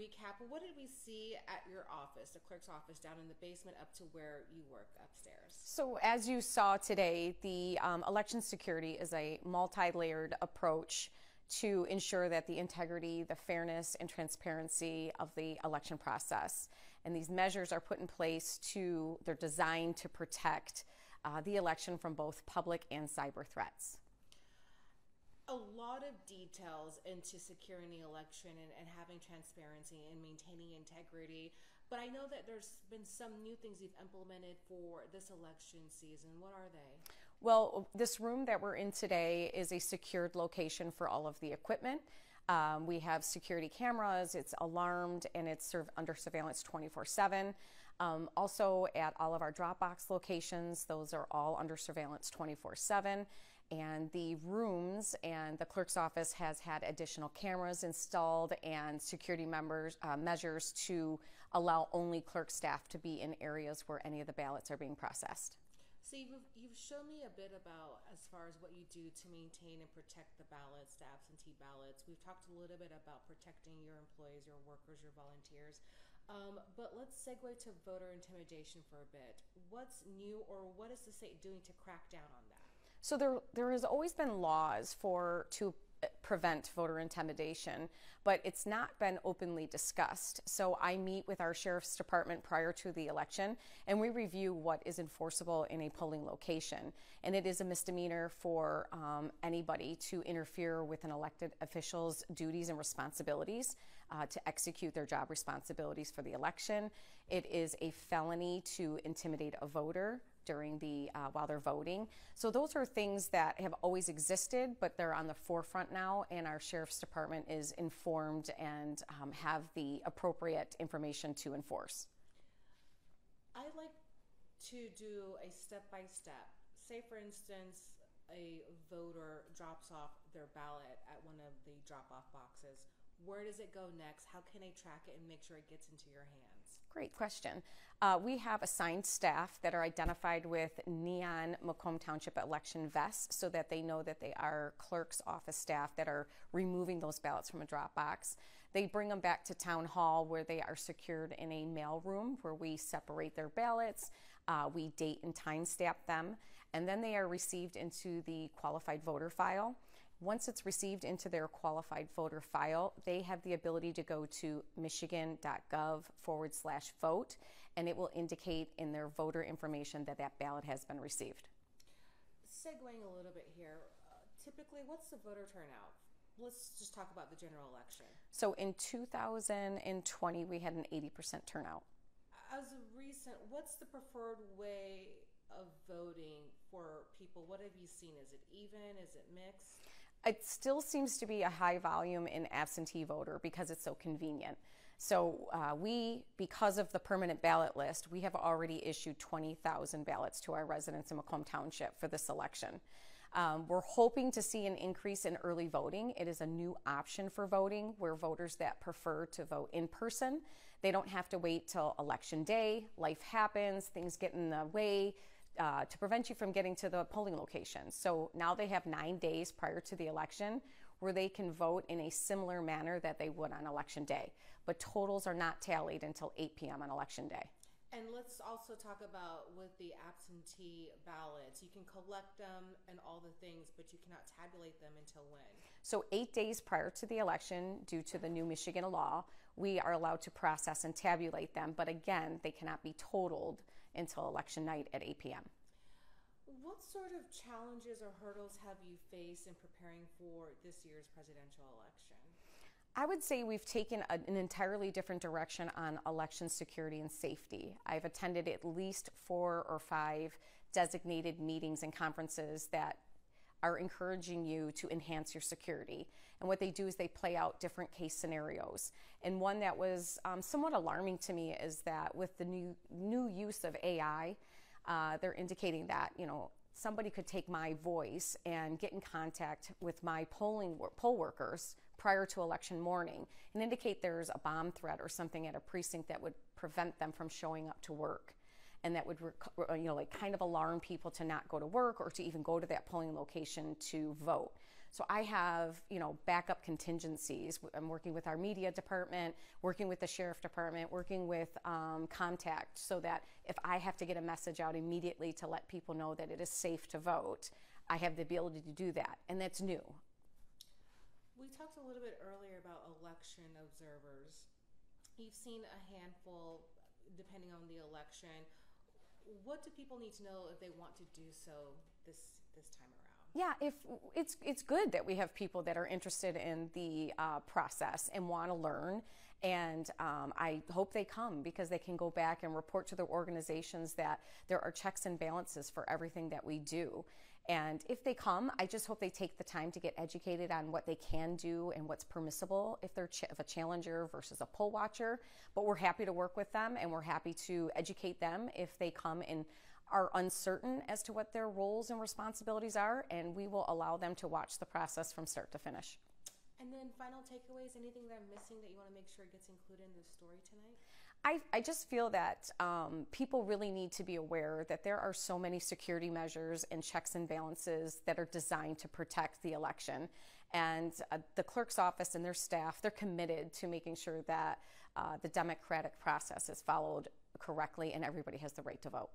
recap, what did we see at your office, the clerk's office, down in the basement up to where you work upstairs? So as you saw today, the election security is a multi-layered approach to ensure that the integrity, the fairness, and transparency of the election process. And these measures are put in place they're designed to protect the election from both public and cyber threats. A lot of details into securing the election and having transparency and maintaining integrity. But I know that there's been some new things you've implemented for this election season. What are they? Well, this room that we're in today is a secured location for all of the equipment. We have security cameras, it's alarmed, and it's under surveillance 24/7. Also at all of our Dropbox locations, those are all under surveillance 24/7. And the rooms and the clerk's office has had additional cameras installed and security measures to allow only clerk staff to be in areas where any of the ballots are being processed. So you've shown me a bit about as far as what you do to maintain and protect the ballots, the absentee ballots. We've talked a little bit about protecting your employees, your workers, your volunteers. But let's segue to voter intimidation for a bit. What's new, or what is the state doing to crack down on that? So there has always been laws to prevent voter intimidation, but it's not been openly discussed. So I meet with our sheriff's department prior to the election, and we review what is enforceable in a polling location. And it is a misdemeanor for anybody to interfere with an elected official's duties and responsibilities to execute their job responsibilities for the election. It is a felony to intimidate a voter during while they're voting. So those are things that have always existed, but they're on the forefront now, and our sheriff's department is informed and have the appropriate information to enforce. I like to do a step-by-step. Say, for instance, a voter drops off their ballot at one of the drop-off boxes. Where does it go next? How can they track it and make sure it gets into your hands? Great question. We have assigned staff that are identified with neon Macomb Township election vests so that they know that they are clerk's office staff that are removing those ballots from a drop box. They bring them back to town hall where they are secured in a mail room where we separate their ballots. We date and time stamp them, and then they are received into the qualified voter file. Once it's received into their qualified voter file, they have the ability to go to michigan.gov/vote, and it will indicate in their voter information that that ballot has been received. Segueing a little bit here, typically what's the voter turnout? Let's just talk about the general election. So in 2020, we had an 80% turnout. As of recent, what's the preferred way of voting for people? What have you seen? Is it even? Is it mixed? It still seems to be a high volume in absentee voter because it's so convenient. So because of the permanent ballot list, we have already issued 20,000 ballots to our residents in Macomb Township for this election. We're hoping to see an increase in early voting. It is a new option for voting where voters that prefer to vote in person, they don't have to wait till election day. Life happens, things get in the way to prevent you from getting to the polling location. So now they have 9 days prior to the election where they can vote in a similar manner that they would on election day. But totals are not tallied until 8 p.m. on election day. And let's also talk about with the absentee ballots. You can collect them and all the things, but you cannot tabulate them until when? So 8 days prior to the election, due to the new Michigan law, we are allowed to process and tabulate them. But again, they cannot be totaled until election night at 8 p.m. What sort of challenges or hurdles have you faced in preparing for this year's presidential election? I would say we've taken an entirely different direction on election security and safety. I've attended at least 4 or 5 designated meetings and conferences that are encouraging you to enhance your security. And what they do is they play out different case scenarios. And one that was somewhat alarming to me is that with the new use of AI, they're indicating that, somebody could take my voice and get in contact with my poll workers prior to election morning and indicate there's a bomb threat or something at a precinct that would prevent them from showing up to work. And that would, kind of alarm people to not go to work or to even go to that polling location to vote. So I have, backup contingencies. I'm working with our media department, working with the sheriff department, working with contact, so that if I have to get a message out immediately to let people know that it is safe to vote, I have the ability to do that, and that's new. We talked a little bit earlier about election observers. You've seen a handful, depending on the election. What do people need to know if they want to do so this time around? Yeah, if it's good that we have people that are interested in the process and want to learn, and I hope they come, because they can go back and report to their organizations that there are checks and balances for everything that we do. And if they come, I just hope they take the time to get educated on what they can do and what's permissible if they're if a challenger versus a poll watcher. But we're happy to work with them, and we're happy to educate them if they come and are uncertain as to what their roles and responsibilities are, and we will allow them to watch the process from start to finish. And then final takeaways, anything that I'm missing that you want to make sure gets included in the story tonight? I just feel that people really need to be aware that there are so many security measures and checks and balances that are designed to protect the election. And the clerk's office and their staff, they're committed to making sure that the democratic process is followed correctly and everybody has the right to vote.